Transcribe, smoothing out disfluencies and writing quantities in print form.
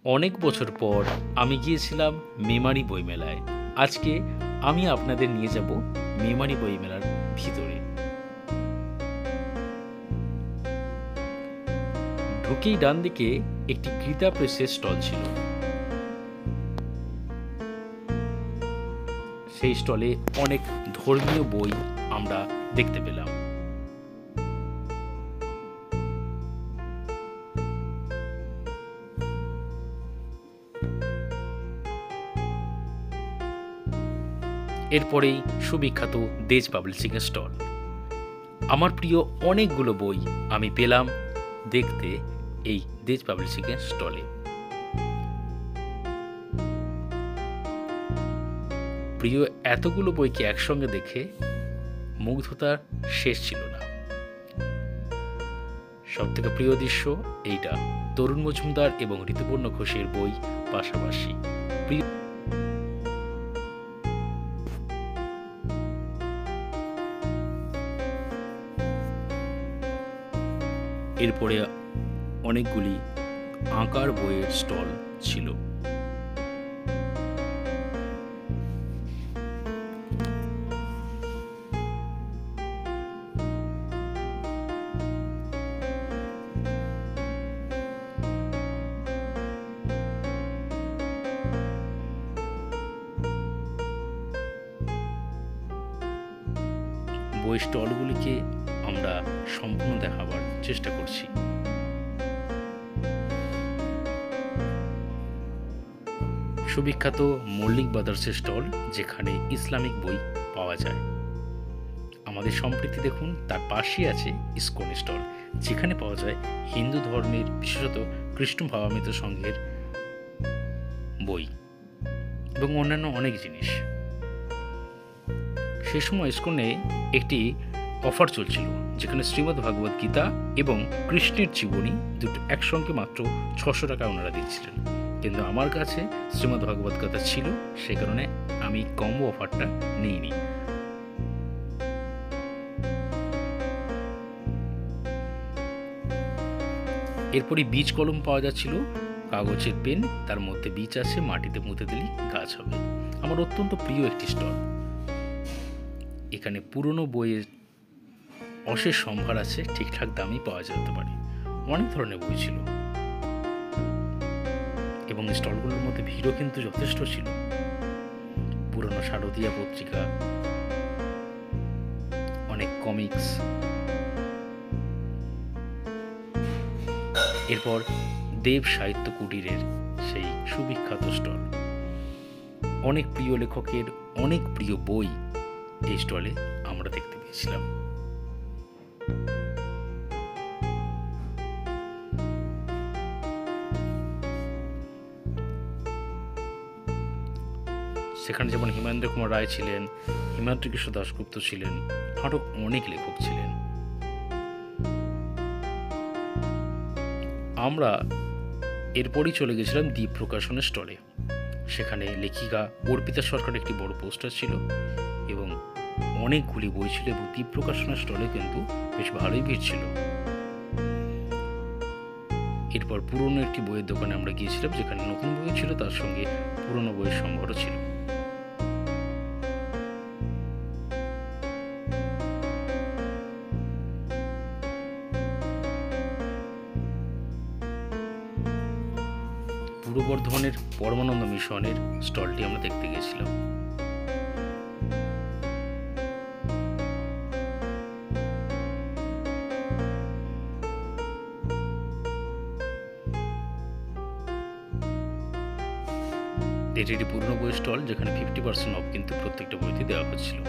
অনেক বছর পর আমি গিয়েছিলাম মেমারি বইমেলায়। আজকে আমি আপনাদের নিয়ে যাব মেমারি বইমেলার ভিতরে। ঢুকেই ডান দিকে একটি গীতা প্রেসের স্টল ছিল। সেই স্টলে অনেক ধর্মীয় বই আমরা দেখতে পেলাম। এরপরেই সুবিখ্যাত দেজ পাবলিশিংয়ের স্টল। আমার প্রিয় অনেকগুলো বই আমি পেলাম দেখতে এই দেজ পাবলিশিংয়ের স্টলে। প্রিয় এতগুলো বইকে একসঙ্গে দেখে মুগ্ধতার শেষ ছিল না। সবথেকে প্রিয় দৃশ্য এইটা, তরুণ মজুমদার এবং ঋতুপর্ণ ঘোষের বই পাশাপাশি। এরপরে অনেকগুলি আঁকার বইয়ের স্টল ছিল। বই স্টলগুলিকে আমরা সম্পূর্ণ দেখাবার চেষ্টা করছি। সুবিখ্যাত মল্লিক ব্রাদার্সের স্টল, যেখানে ইসলামিক বই পাওয়া যায়। আমাদের সম্প্রীতি দেখুন, তার পাশেই আছে ইসকন স্টল, যেখানে পাওয়া যায় হিন্দু ধর্মের, বিশেষত কৃষ্ণ ভাবামৃত সংঘের বই এবং অন্যান্য অনেক জিনিস। সে সময় ইসকনে একটি অফার চলছিল, যেখানে শ্রীমদ্ ভাগবত গীতা এবং কৃষ্ণের জীবনী দুটো একসঙ্গে মাত্র 600 টাকা ওনারা দিচ্ছিলেন। কিন্তু আমার কাছে শ্রীমদ্ ভাগবত গীতা ছিল, সে কারণে আমি কম্বো অফারটা নিইনি। এরপরই বীজ কলম পাওয়া যাচ্ছিল, কাগজের পেন, তার মধ্যে বীজ আছে, মাটিতে পুঁতে দিলেই গাছ হবে। আমার অত্যন্ত প্রিয় একটি স্টল। এখানে পুরনো বইয়ের অশেষ সম্ভার আছে, ঠিকঠাক দামেই পাওয়া যেতে পারে। অনেক ধরনের বই ছিল এবং স্টলগুলোর মধ্যে ভিড়ও কিন্তু যথেষ্ট ছিল। পুরনো শারদীয়া পত্রিকা, অনেক কমিক্স। এরপর দেব সাহিত্য কুটিরের সেই সুবিখ্যাত স্টল। অনেক প্রিয় লেখকের অনেক প্রিয় বই এই স্টলে আমরা দেখতে পেয়েছিলাম। সেখানে যেমন হিমেন্দ্র কুমার রায় ছিলেন, হিমাদ্রি কৃষ্ণ দাশগুপ্ত ছিলেন, আরও অনেক লেখক ছিলেন। আমরা এরপরই চলে গেছিলাম দ্বীপ প্রকাশনের স্টলে। সেখানে লেখিকা অর্পিতা সরকার একটি বড় পোস্টার ছিল এবং অনেকগুলি বই ছিল, এবং দ্বীপ প্রকাশনের স্টলে কিন্তু বেশ ভালোই ভিড় ছিল। এরপর পুরনো একটি বইয়ের দোকানে আমরা গিয়েছিলাম, যেখানে নতুন বই ছিল, তার সঙ্গে পুরনো বইয়ের সম্ভারও ছিল। পূর্ব বর্ধমানের পরমানন্দ মিশনের স্টলটি আমরা দেখতে গিয়েছিলাম। এটি একটি পুরনো বইয়ের স্টল, যেখানে 50% অফ কিন্তু প্রত্যেকটা বইতে দেওয়া হচ্ছিল।